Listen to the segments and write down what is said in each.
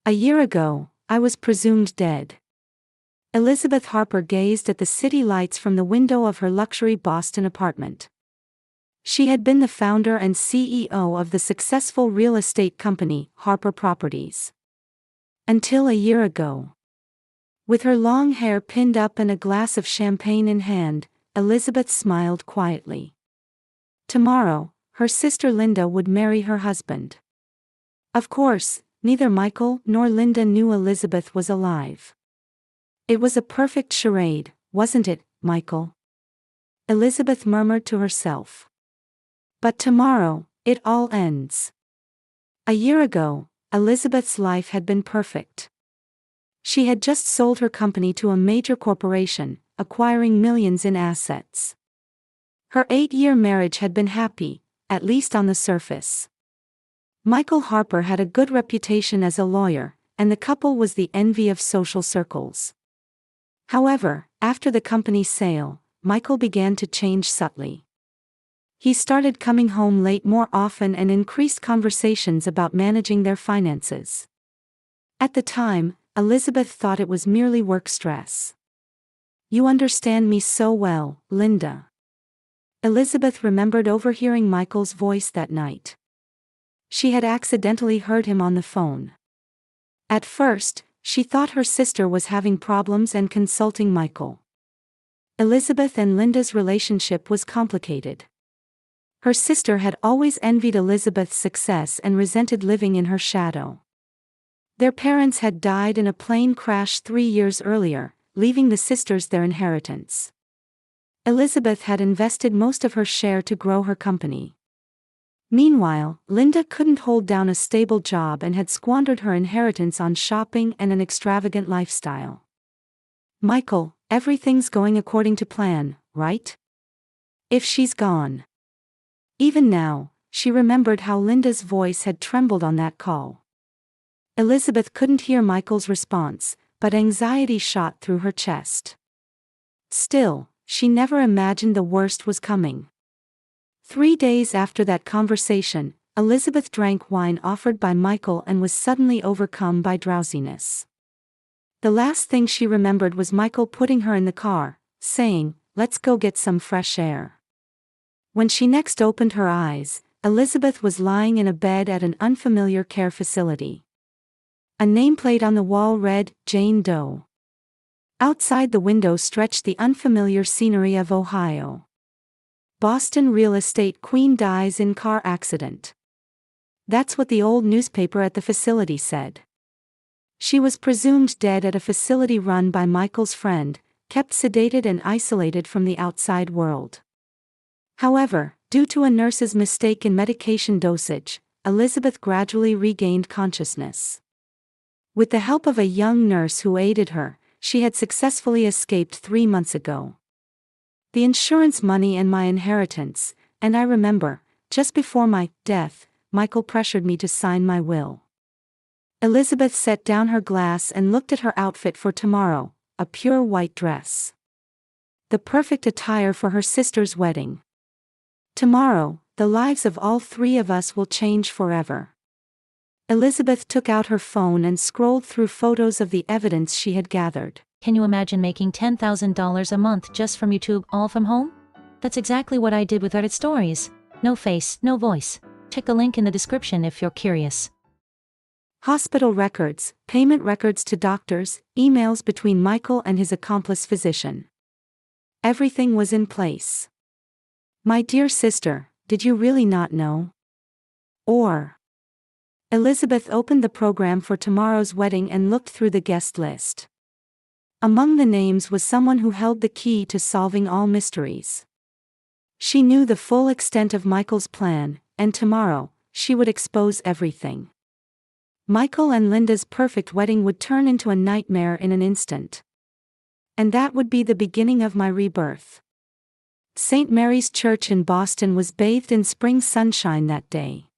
A year ago, I was presumed dead. Elizabeth Harper gazed at the city lights from the window of her luxury Boston apartment. She had been the founder and CEO of the successful real estate company, Harper Properties. Until a year ago. With her long hair pinned up and a glass of champagne in hand, Elizabeth smiled quietly. Tomorrow, her sister Linda would marry her husband. Of course, neither Michael nor Linda knew Elizabeth was alive. It was a perfect charade, wasn't it, Michael? Elizabeth murmured to herself. But tomorrow, it all ends. A year ago, Elizabeth's life had been perfect. She had just sold her company to a major corporation, acquiring millions in assets. Her 8-year marriage had been happy, at least on the surface. Michael Harper had a good reputation as a lawyer, and the couple was the envy of social circles. However, after the company's sale, Michael began to change subtly. He started coming home late more often and increased conversations about managing their finances. At the time, Elizabeth thought it was merely work stress. "You understand me so well, Linda." Elizabeth remembered overhearing Michael's voice that night. She had accidentally heard him on the phone. At first, she thought her sister was having problems and consulting Michael. Elizabeth and Linda's relationship was complicated. Her sister had always envied Elizabeth's success and resented living in her shadow. Their parents had died in a plane crash 3 years earlier, leaving the sisters their inheritance. Elizabeth had invested most of her share to grow her company. Meanwhile, Linda couldn't hold down a stable job and had squandered her inheritance on shopping and an extravagant lifestyle. "Michael, everything's going according to plan, right? If she's gone." Even now, she remembered how Linda's voice had trembled on that call. Elizabeth couldn't hear Michael's response, but anxiety shot through her chest. Still, she never imagined the worst was coming. 3 days after that conversation, Elizabeth drank wine offered by Michael and was suddenly overcome by drowsiness. The last thing she remembered was Michael putting her in the car, saying, "Let's go get some fresh air." When she next opened her eyes, Elizabeth was lying in a bed at an unfamiliar care facility. A nameplate on the wall read, "Jane Doe." Outside the window stretched the unfamiliar scenery of Ohio. "Boston real estate queen dies in car accident." That's what the old newspaper at the facility said. She was presumed dead at a facility run by Michael's friend, kept sedated and isolated from the outside world. However, due to a nurse's mistake in medication dosage, Elizabeth gradually regained consciousness. With the help of a young nurse who aided her, she had successfully escaped 3 months ago. "The insurance money and my inheritance, and I remember, just before my death, Michael pressured me to sign my will." Elizabeth set down her glass and looked at her outfit for tomorrow, a pure white dress. The perfect attire for her sister's wedding. Tomorrow, the lives of all 3 of us will change forever. Elizabeth took out her phone and scrolled through photos of the evidence she had gathered. Can you imagine making $10,000 a month just from YouTube, all from home? That's exactly what I did with Reddit Stories. No face, no voice. Check the link in the description if you're curious. Hospital records, payment records to doctors, emails between Michael and his accomplice physician. Everything was in place. "My dear sister, did you really not know?" Or. Elizabeth opened the program for tomorrow's wedding and looked through the guest list. Among the names was someone who held the key to solving all mysteries. She knew the full extent of Michael's plan, and tomorrow, she would expose everything. Michael and Linda's perfect wedding would turn into a nightmare in an instant. And that would be the beginning of my rebirth. St. Mary's Church in Boston was bathed in spring sunshine that day.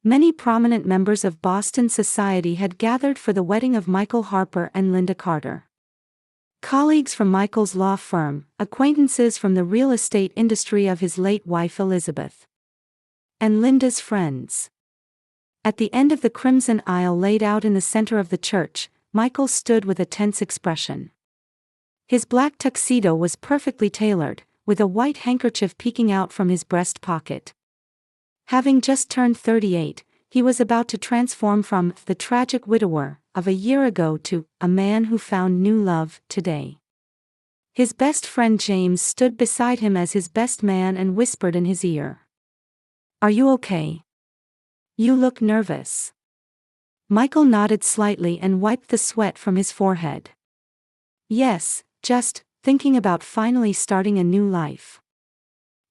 Many prominent members of Boston society had gathered for the wedding of Michael Harper and Linda Carter. Colleagues from Michael's law firm, acquaintances from the real estate industry of his late wife Elizabeth. And Linda's friends. At the end of the crimson aisle laid out in the center of the church, Michael stood with a tense expression. His black tuxedo was perfectly tailored, with a white handkerchief peeking out from his breast pocket. Having just turned 38, he was about to transform from the tragic widower of a year ago to a man who found new love today. His best friend James stood beside him as his best man and whispered in his ear. "Are you okay? You look nervous." Michael nodded slightly and wiped the sweat from his forehead. "Yes, just thinking about finally starting a new life."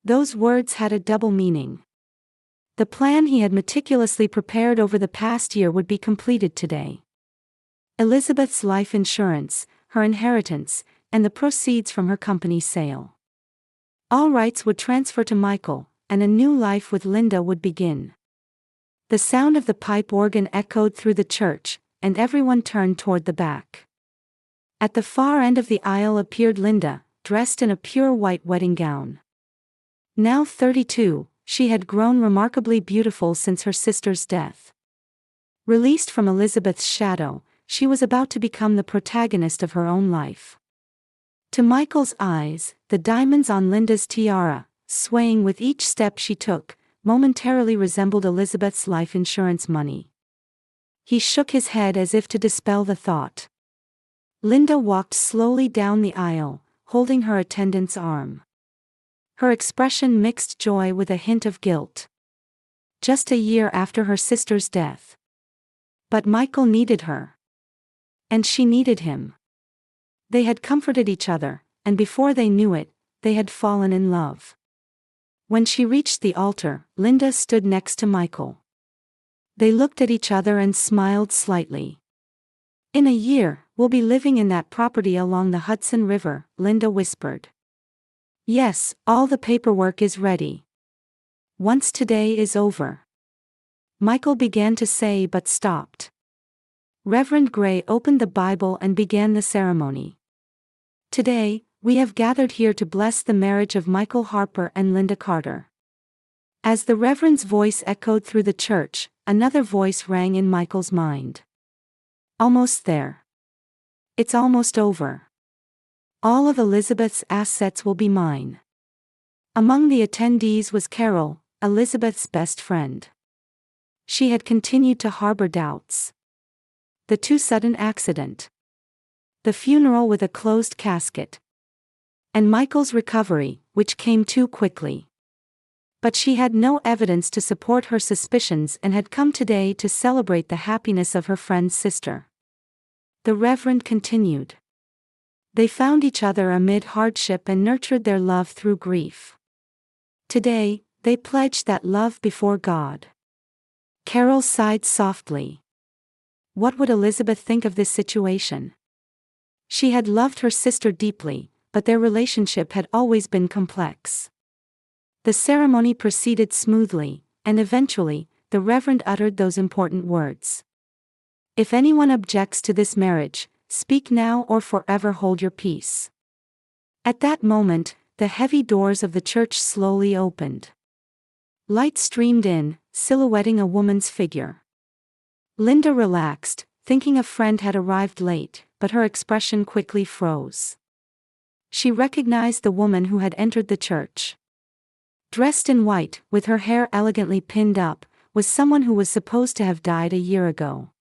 Those words had a double meaning. The plan he had meticulously prepared over the past year would be completed today. Elizabeth's life insurance, her inheritance, and the proceeds from her company's sale. All rights would transfer to Michael, and a new life with Linda would begin. The sound of the pipe organ echoed through the church, and everyone turned toward the back. At the far end of the aisle appeared Linda, dressed in a pure white wedding gown. Now 32, she had grown remarkably beautiful since her sister's death. Released from Elizabeth's shadow, she was about to become the protagonist of her own life. To Michael's eyes, the diamonds on Linda's tiara, swaying with each step she took, momentarily resembled Elizabeth's life insurance money. He shook his head as if to dispel the thought. Linda walked slowly down the aisle, holding her attendant's arm. Her expression mixed joy with a hint of guilt. Just a year after her sister's death. But Michael needed her. And she needed him. They had comforted each other, and before they knew it, they had fallen in love. When she reached the altar, Linda stood next to Michael. They looked at each other and smiled slightly. "In a year, we'll be living in that property along the Hudson River," Linda whispered. "Yes, all the paperwork is ready. Once today is over." Michael began to say but stopped. Reverend Gray opened the Bible and began the ceremony. "Today, we have gathered here to bless the marriage of Michael Harper and Linda Carter." As the Reverend's voice echoed through the church, another voice rang in Michael's mind. "Almost there. It's almost over. All of Elizabeth's assets will be mine." Among the attendees was Carol, Elizabeth's best friend. She had continued to harbor doubts. The too sudden accident. The funeral with a closed casket. And Michael's recovery, which came too quickly. But she had no evidence to support her suspicions and had come today to celebrate the happiness of her friend's sister. The Reverend continued. They found each other amid hardship and nurtured their love through grief. Today, they pledged that love before God. Carol sighed softly. What would Elizabeth think of this situation? She had loved her sister deeply, but their relationship had always been complex. The ceremony proceeded smoothly, and eventually, the Reverend uttered those important words. "If anyone objects to this marriage, speak now or forever hold your peace." At that moment, the heavy doors of the church slowly opened. Light streamed in, silhouetting a woman's figure. Linda relaxed, thinking a friend had arrived late, but her expression quickly froze. She recognized the woman who had entered the church. Dressed in white, with her hair elegantly pinned up, was someone who was supposed to have died a year ago.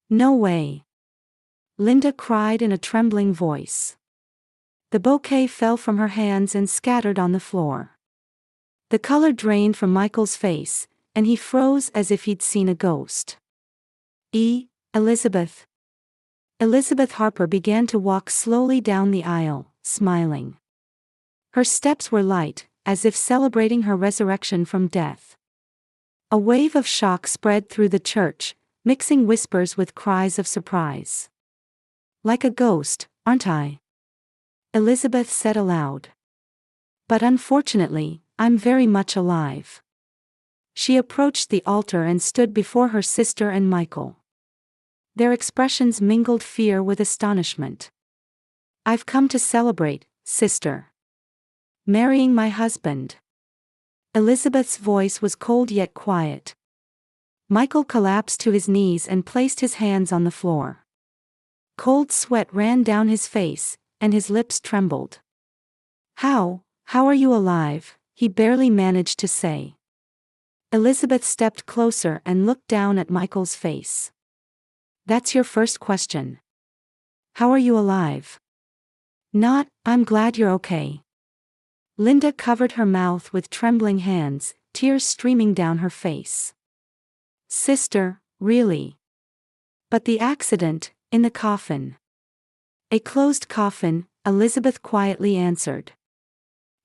"No way!" Linda cried in a trembling voice. The bouquet fell from her hands and scattered on the floor. The color drained from Michael's face, and he froze as if he'd seen a ghost. Elizabeth." Elizabeth Harper began to walk slowly down the aisle, smiling. Her steps were light, as if celebrating her resurrection from death. A wave of shock spread through the church, mixing whispers with cries of surprise. "Like a ghost, aren't I?" Elizabeth said aloud. "But unfortunately, I'm very much alive." She approached the altar and stood before her sister and Michael. Their expressions mingled fear with astonishment. "I've come to celebrate, sister. Marrying my husband." Elizabeth's voice was cold yet quiet. Michael collapsed to his knees and placed his hands on the floor. Cold sweat ran down his face, and his lips trembled. How are you alive?" he barely managed to say. Elizabeth stepped closer and looked down at Michael's face. "That's your first question. How are you alive?" "Not, I'm glad you're okay." Linda covered her mouth with trembling hands, tears streaming down her face. "Sister, really? But the accident, in the coffin." "A closed coffin," Elizabeth quietly answered.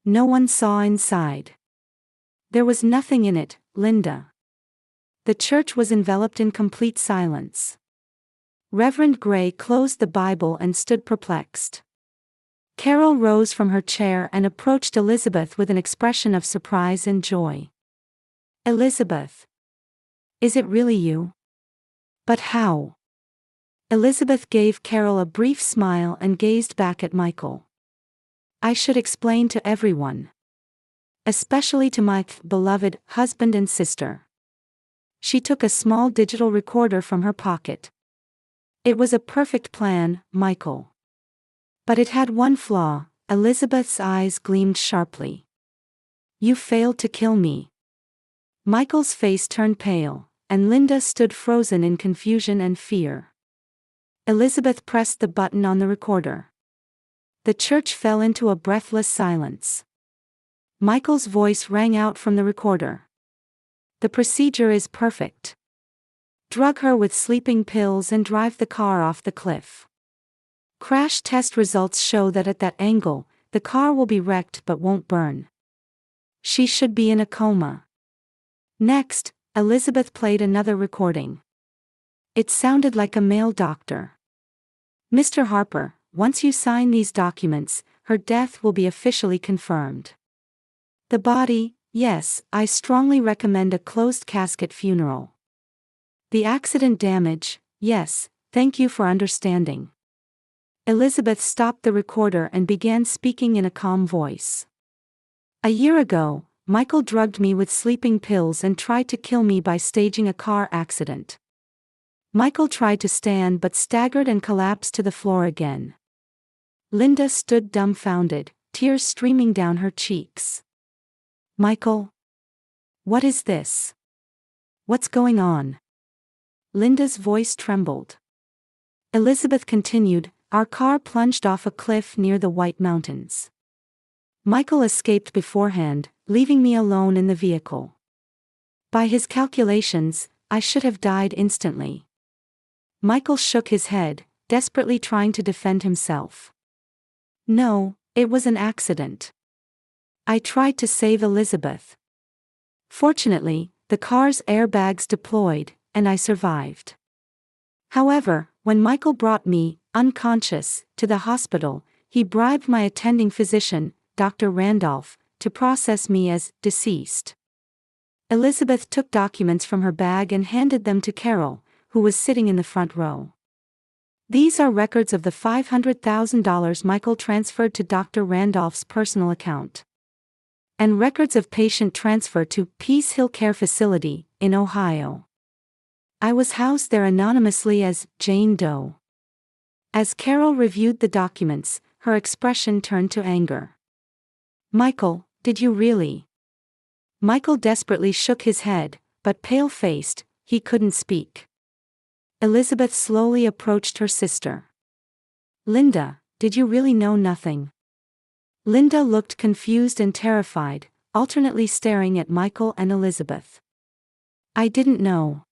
"No one saw inside. There was nothing in it, Linda." The church was enveloped in complete silence. Reverend Gray closed the Bible and stood perplexed. Carol rose from her chair and approached Elizabeth with an expression of surprise and joy. "Elizabeth. Is it really you? But how?" Elizabeth gave Carol a brief smile and gazed back at Michael. "I should explain to everyone. Especially to my beloved husband and sister." She took a small digital recorder from her pocket. "It was a perfect plan, Michael. But it had one flaw." Elizabeth's eyes gleamed sharply. "You failed to kill me." Michael's face turned pale, and Linda stood frozen in confusion and fear. Elizabeth pressed the button on the recorder. The church fell into a breathless silence. Michael's voice rang out from the recorder. "The procedure is perfect. Drug her with sleeping pills and drive the car off the cliff. Crash test results show that at that angle, the car will be wrecked but won't burn. She should be in a coma." Next, Elizabeth played another recording. It sounded like a male doctor. "Mr. Harper, once you sign these documents, her death will be officially confirmed. The body, yes, I strongly recommend a closed casket funeral. The accident damage, yes, thank you for understanding." Elizabeth stopped the recorder and began speaking in a calm voice. "A year ago, Michael drugged me with sleeping pills and tried to kill me by staging a car accident. Michael tried to stand but staggered and collapsed to the floor again." Linda stood dumbfounded, tears streaming down her cheeks. "Michael? What is this? What's going on?" Linda's voice trembled. Elizabeth continued, "Our car plunged off a cliff near the White Mountains. Michael escaped beforehand, leaving me alone in the vehicle. By his calculations, I should have died instantly." Michael shook his head, desperately trying to defend himself. "No, it was an accident. I tried to save Elizabeth. Fortunately, the car's airbags deployed, and I survived. However, when Michael brought me, unconscious, to the hospital, he bribed my attending physician, Dr. Randolph, to process me as deceased." Elizabeth took documents from her bag and handed them to Carol, who was sitting in the front row. "These are records of the $500,000 Michael transferred to Dr. Randolph's personal account. And records of patient transfer to Peace Hill Care Facility, in Ohio. I was housed there anonymously as Jane Doe." As Carol reviewed the documents, her expression turned to anger. "Michael, did you really?" Michael desperately shook his head, but pale-faced, he couldn't speak. Elizabeth slowly approached her sister. "Linda, did you really know nothing?" Linda looked confused and terrified, alternately staring at Michael and Elizabeth. "I didn't know.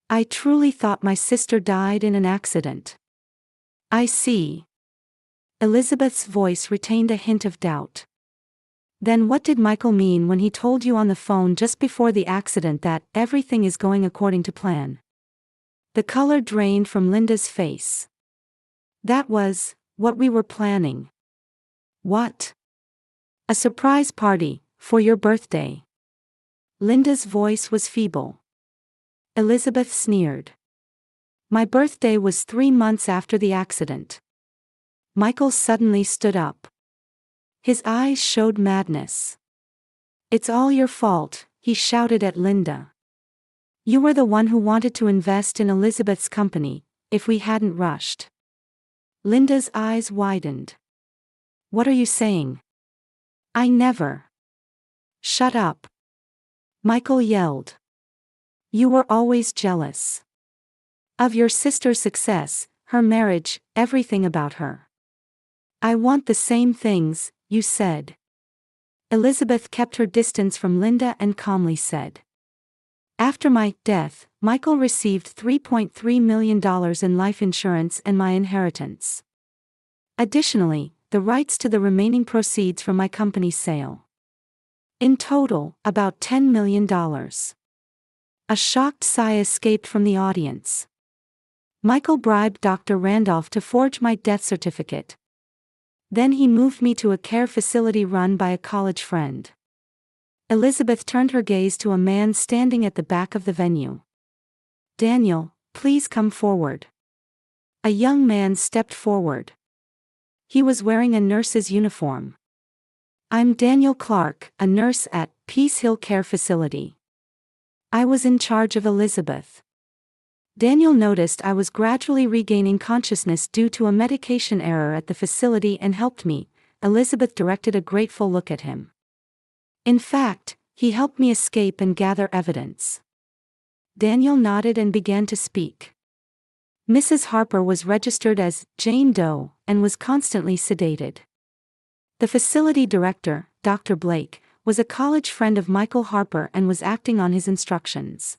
I truly thought my sister died in an accident." "I see." Elizabeth's voice retained a hint of doubt. "Then what did Michael mean when he told you on the phone just before the accident that everything is going according to plan?" The color drained from Linda's face. "That was what we were planning." "What?" "A surprise party, for your birthday." Linda's voice was feeble. Elizabeth sneered. "My birthday was 3 months after the accident." Michael suddenly stood up. His eyes showed madness. "It's all your fault," he shouted at Linda. You were the one who wanted to invest in Elizabeth's company, if we hadn't rushed. Linda's eyes widened. What are you saying? I never. Shut up. Michael yelled. You were always jealous. Of your sister's success, her marriage, everything about her. I want the same things, you said. Elizabeth kept her distance from Linda and calmly said. After my death, Michael received $3.3 million in life insurance and my inheritance. Additionally, the rights to the remaining proceeds from my company's sale. In total, about $10 million. A shocked sigh escaped from the audience. Michael bribed Dr. Randolph to forge my death certificate. Then he moved me to a care facility run by a college friend. Elizabeth turned her gaze to a man standing at the back of the venue. Daniel, please come forward. A young man stepped forward. He was wearing a nurse's uniform. I'm Daniel Clark, a nurse at Peace Hill Care Facility. I was in charge of Elizabeth. Daniel noticed I was gradually regaining consciousness due to a medication error at the facility and helped me. Elizabeth directed a grateful look at him. In fact, he helped me escape and gather evidence. Daniel nodded and began to speak. Mrs. Harper was registered as Jane Doe and was constantly sedated. The facility director, Dr. Blake, was a college friend of Michael Harper and was acting on his instructions.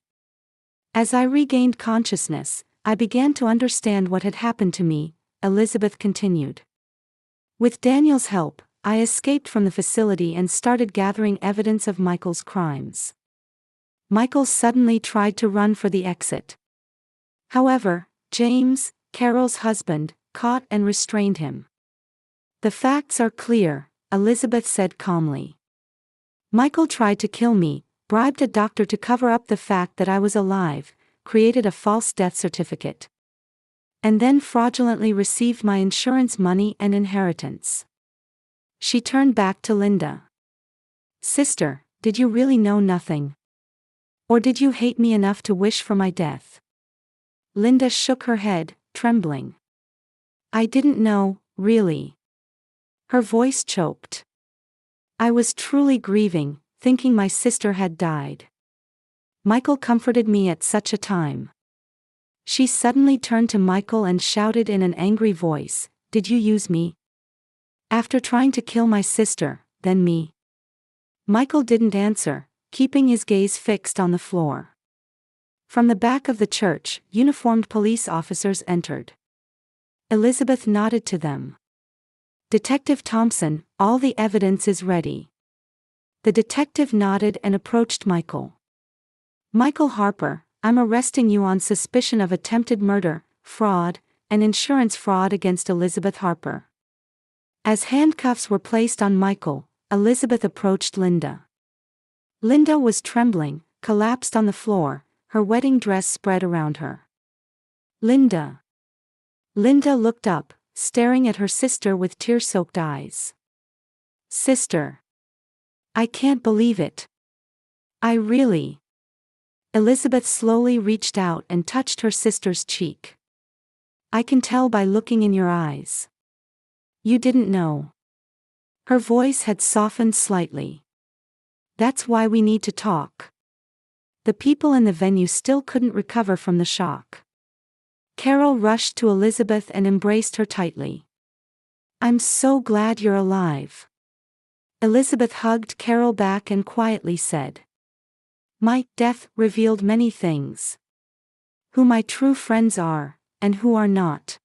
As I regained consciousness, I began to understand what had happened to me, Elizabeth continued. With Daniel's help, I escaped from the facility and started gathering evidence of Michael's crimes. Michael suddenly tried to run for the exit. However, James, Carol's husband, caught and restrained him. The facts are clear, Elizabeth said calmly. Michael tried to kill me, bribed a doctor to cover up the fact that I was alive, created a false death certificate, and then fraudulently received my insurance money and inheritance. She turned back to Linda. Sister, did you really know nothing? Or did you hate me enough to wish for my death? Linda shook her head, trembling. I didn't know, really. Her voice choked. I was truly grieving, thinking my sister had died. Michael comforted me at such a time. She suddenly turned to Michael and shouted in an angry voice, Did you use me? After trying to kill my sister, then me. Michael didn't answer, keeping his gaze fixed on the floor. From the back of the church, uniformed police officers entered. Elizabeth nodded to them. Detective Thompson, all the evidence is ready. The detective nodded and approached Michael. Michael Harper, I'm arresting you on suspicion of attempted murder, fraud, and insurance fraud against Elizabeth Harper. As handcuffs were placed on Michael, Elizabeth approached Linda. Linda was trembling, collapsed on the floor, her wedding dress spread around her. Linda. Linda looked up, staring at her sister with tear-soaked eyes. Sister. I can't believe it. I really. Elizabeth slowly reached out and touched her sister's cheek. I can tell by looking in your eyes. You didn't know. Her voice had softened slightly. That's why we need to talk. The people in the venue still couldn't recover from the shock. Carol rushed to Elizabeth and embraced her tightly. I'm so glad you're alive. Elizabeth hugged Carol back and quietly said. My death revealed many things. Who my true friends are, and who are not.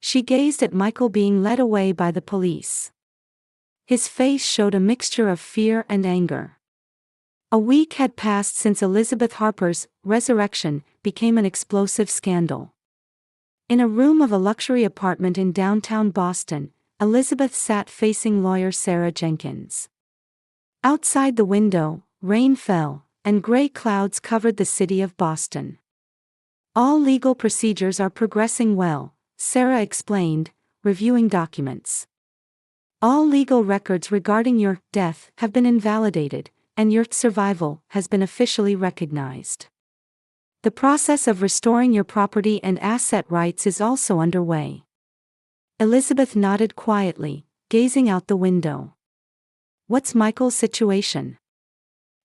She gazed at Michael being led away by the police. His face showed a mixture of fear and anger. A week had passed since Elizabeth Harper's resurrection became an explosive scandal. In a room of a luxury apartment in downtown Boston, Elizabeth sat facing lawyer Sarah Jenkins. Outside the window, rain fell, and gray clouds covered the city of Boston. All legal procedures are progressing well, Sarah explained, reviewing documents. All legal records regarding your death have been invalidated, and your survival has been officially recognized. The process of restoring your property and asset rights is also underway. Elizabeth nodded quietly, gazing out the window. What's Michael's situation?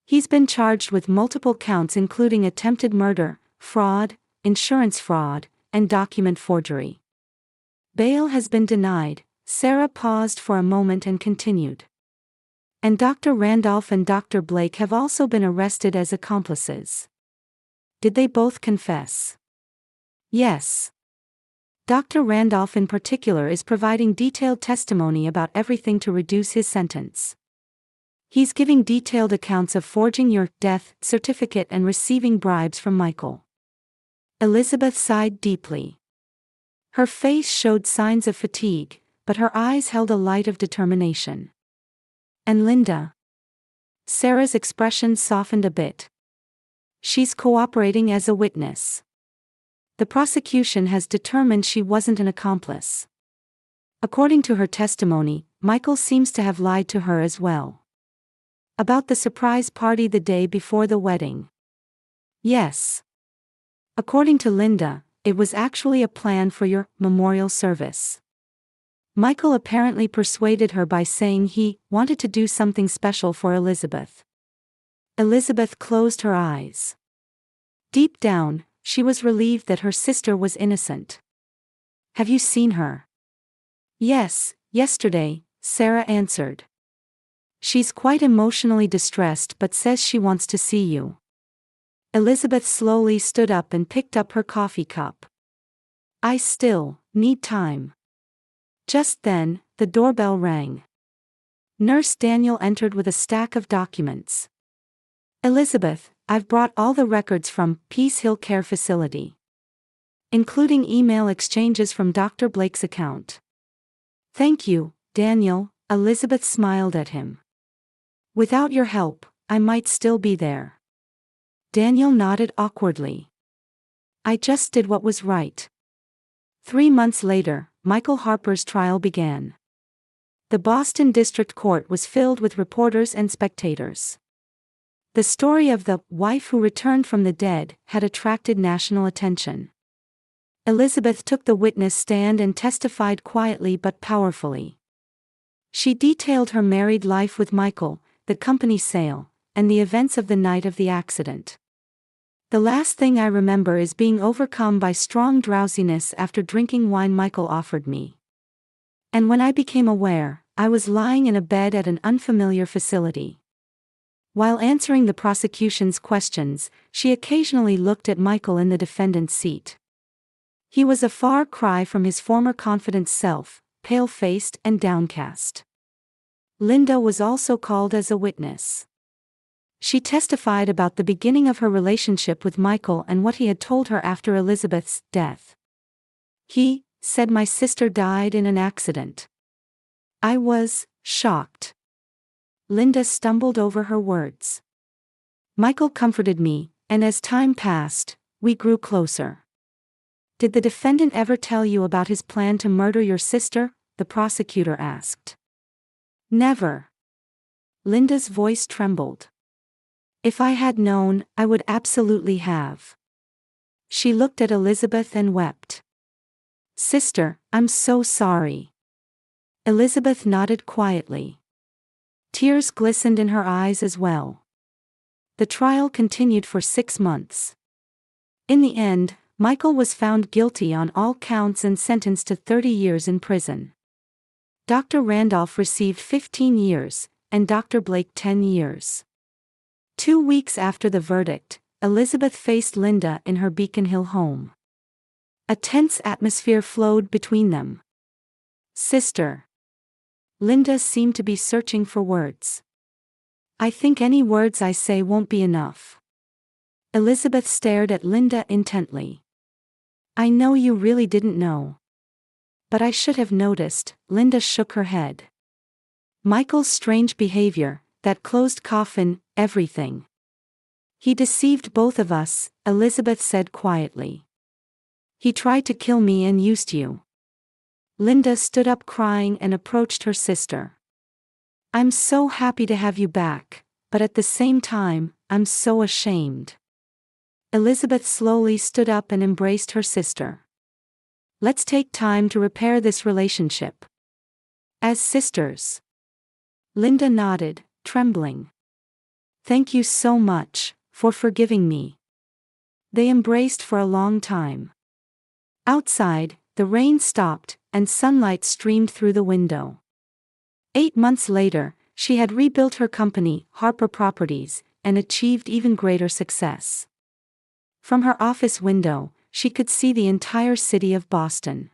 He's been charged with multiple counts including attempted murder, fraud, insurance fraud, and document forgery. Bail has been denied. Sarah paused for a moment and continued. And Dr. Randolph and Dr. Blake have also been arrested as accomplices. Did they both confess? Yes. Dr. Randolph in particular is providing detailed testimony about everything to reduce his sentence. He's giving detailed accounts of forging your death certificate and receiving bribes from Michael. Elizabeth sighed deeply. Her face showed signs of fatigue, but her eyes held a light of determination. And Linda? Sarah's expression softened a bit. She's cooperating as a witness. The prosecution has determined she wasn't an accomplice. According to her testimony, Michael seems to have lied to her as well. About the surprise party the day before the wedding. Yes. According to Linda, it was actually a plan for your memorial service. Michael apparently persuaded her by saying he wanted to do something special for Elizabeth. Elizabeth closed her eyes. Deep down, she was relieved that her sister was innocent. Have you seen her? Yes, yesterday, Sarah answered. She's quite emotionally distressed but says she wants to see you. Elizabeth slowly stood up and picked up her coffee cup. I still need time. Just then, the doorbell rang. Nurse Daniel entered with a stack of documents. Elizabeth, I've brought all the records from Peace Hill Care Facility, including email exchanges from Dr. Blake's account. Thank you, Daniel, Elizabeth smiled at him. Without your help, I might still be there. Daniel nodded awkwardly. I just did what was right. 3 months later, Michael Harper's trial began. The Boston District Court was filled with reporters and spectators. The story of the wife who returned from the dead had attracted national attention. Elizabeth took the witness stand and testified quietly but powerfully. She detailed her married life with Michael, the company sale, and the events of the night of the accident. The last thing I remember is being overcome by strong drowsiness after drinking wine Michael offered me. And when I became aware, I was lying in a bed at an unfamiliar facility. While answering the prosecution's questions, she occasionally looked at Michael in the defendant's seat. He was a far cry from his former confident self, pale-faced and downcast. Linda was also called as a witness. She testified about the beginning of her relationship with Michael and what he had told her after Elizabeth's death. He said my sister died in an accident. I was shocked. Linda stumbled over her words. Michael comforted me, and as time passed, we grew closer. Did the defendant ever tell you about his plan to murder your sister? The prosecutor asked. Never. Linda's voice trembled. If I had known, I would absolutely have. She looked at Elizabeth and wept. Sister, I'm so sorry. Elizabeth nodded quietly. Tears glistened in her eyes as well. The trial continued for 6 months. In the end, Michael was found guilty on all counts and sentenced to 30 years in prison. Dr. Randolph received 15 years, and Dr. Blake 10 years. 2 weeks after the verdict, Elizabeth faced Linda in her Beacon Hill home. A tense atmosphere flowed between them. Sister. Linda seemed to be searching for words. I think any words I say won't be enough. Elizabeth stared at Linda intently. I know you really didn't know. But I should have noticed. Linda shook her head. Michael's strange behavior, that closed coffin, everything. He deceived both of us, Elizabeth said quietly. He tried to kill me and used you. Linda stood up crying and approached her sister. I'm so happy to have you back, but at the same time, I'm so ashamed. Elizabeth slowly stood up and embraced her sister. Let's take time to repair this relationship. As sisters. Linda nodded, trembling. Thank you so much for forgiving me. They embraced for a long time. Outside, the rain stopped, and sunlight streamed through the window. 8 months later, she had rebuilt her company, Harper Properties, and achieved even greater success. From her office window, she could see the entire city of Boston.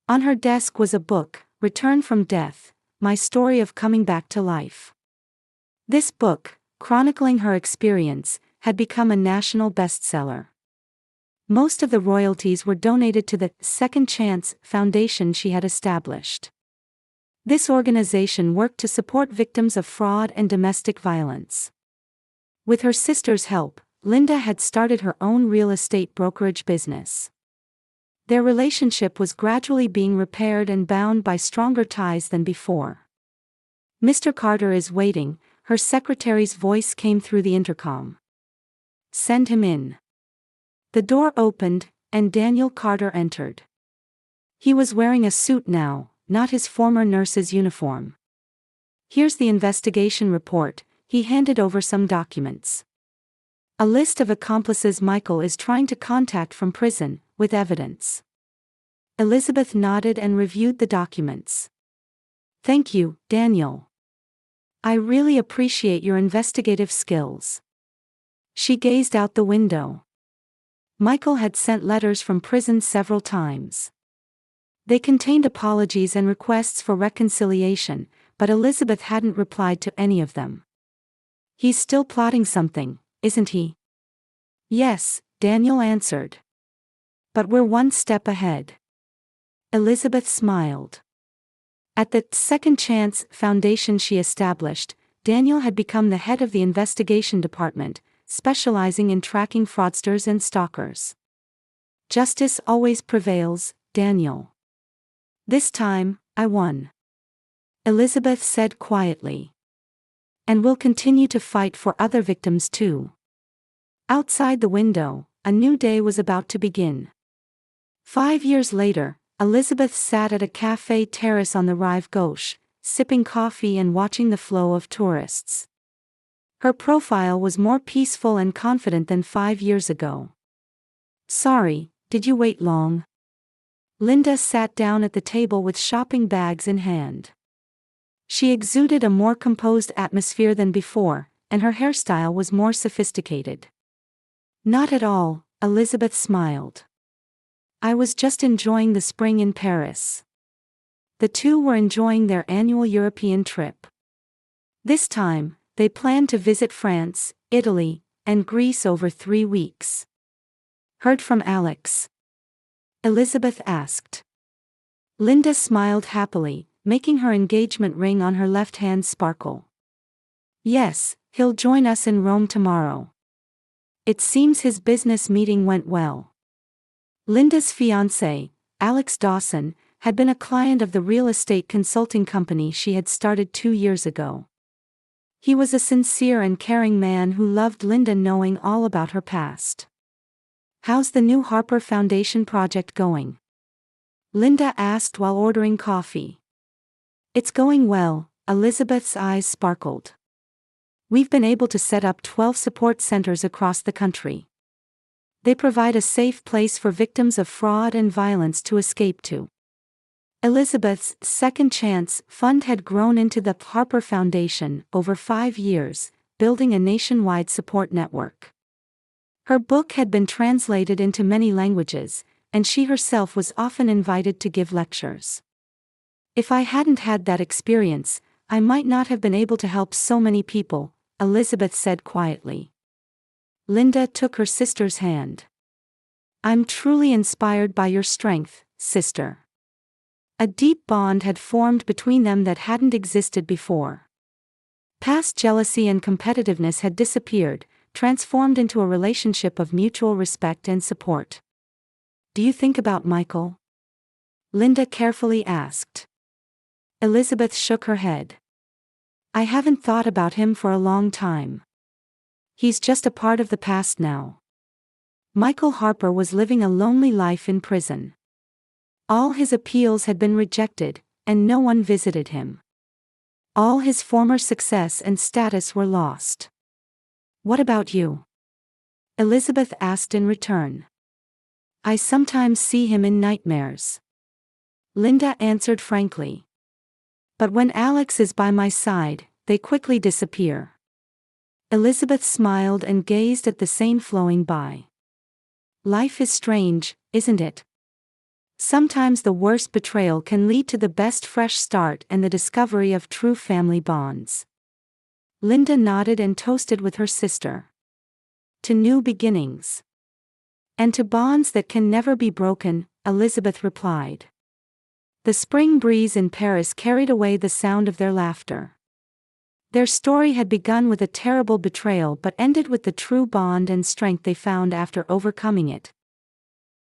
On her desk was a book, Return from Death, My Story of Coming Back to Life. This book, chronicling her experience, had become a national bestseller. Most of the royalties were donated to the Second Chance Foundation she had established. This organization worked to support victims of fraud and domestic violence. With her sister's help, Linda had started her own real estate brokerage business. Their relationship was gradually being repaired and bound by stronger ties than before. Mr. Carter is waiting, her secretary's voice came through the intercom. Send him in. The door opened, and Daniel Carter entered. He was wearing a suit now, not his former nurse's uniform. Here's the investigation report. He handed over some documents. A list of accomplices Michael is trying to contact from prison, with evidence. Elizabeth nodded and reviewed the documents. Thank you, Daniel. I really appreciate your investigative skills. She gazed out the window. Michael had sent letters from prison several times. They contained apologies and requests for reconciliation, but Elizabeth hadn't replied to any of them. He's still plotting something, isn't he? Yes, Daniel answered. But we're one step ahead. Elizabeth smiled. At the Second Chance Foundation she established, Daniel had become the head of the investigation department, specializing in tracking fraudsters and stalkers. Justice always prevails, Daniel. This time, I won. Elizabeth said quietly. And we'll continue to fight for other victims too. Outside the window, a new day was about to begin. 5 years later, Elizabeth sat at a café terrace on the Rive Gauche, sipping coffee and watching the flow of tourists. Her profile was more peaceful and confident than 5 years ago. Sorry, did you wait long? Linda sat down at the table with shopping bags in hand. She exuded a more composed atmosphere than before, and her hairstyle was more sophisticated. Not at all, Elizabeth smiled. I was just enjoying the spring in Paris. The two were enjoying their annual European trip. This time, they planned to visit France, Italy, and Greece over 3 weeks. Heard from Alex? Elizabeth asked. Linda smiled happily, making her engagement ring on her left hand sparkle. Yes, he'll join us in Rome tomorrow. It seems his business meeting went well. Linda's fiancé, Alex Dawson, had been a client of the real estate consulting company she had started 2 years ago. He was a sincere and caring man who loved Linda, knowing all about her past. How's the new Harper Foundation project going? Linda asked while ordering coffee. It's going well, Elizabeth's eyes sparkled. We've been able to set up 12 support centers across the country. They provide a safe place for victims of fraud and violence to escape to. Elizabeth's Second Chance Fund had grown into the Harper Foundation over 5 years, building a nationwide support network. Her book had been translated into many languages, and she herself was often invited to give lectures. If I hadn't had that experience, I might not have been able to help so many people, Elizabeth said quietly. Linda took her sister's hand. I'm truly inspired by your strength, sister. A deep bond had formed between them that hadn't existed before. Past jealousy and competitiveness had disappeared, transformed into a relationship of mutual respect and support. Do you think about Michael? Linda carefully asked. Elizabeth shook her head. I haven't thought about him for a long time. He's just a part of the past now. Michael Harper was living a lonely life in prison. All his appeals had been rejected, and no one visited him. All his former success and status were lost. "What about you?" Elizabeth asked in return. "I sometimes see him in nightmares," Linda answered frankly. "But when Alex is by my side, they quickly disappear." Elizabeth smiled and gazed at the Seine flowing by. Life is strange, isn't it? Sometimes the worst betrayal can lead to the best fresh start and the discovery of true family bonds. Linda nodded and toasted with her sister. "To new beginnings. And to bonds that can never be broken," Elizabeth replied. The spring breeze in Paris carried away the sound of their laughter. Their story had begun with a terrible betrayal but ended with the true bond and strength they found after overcoming it.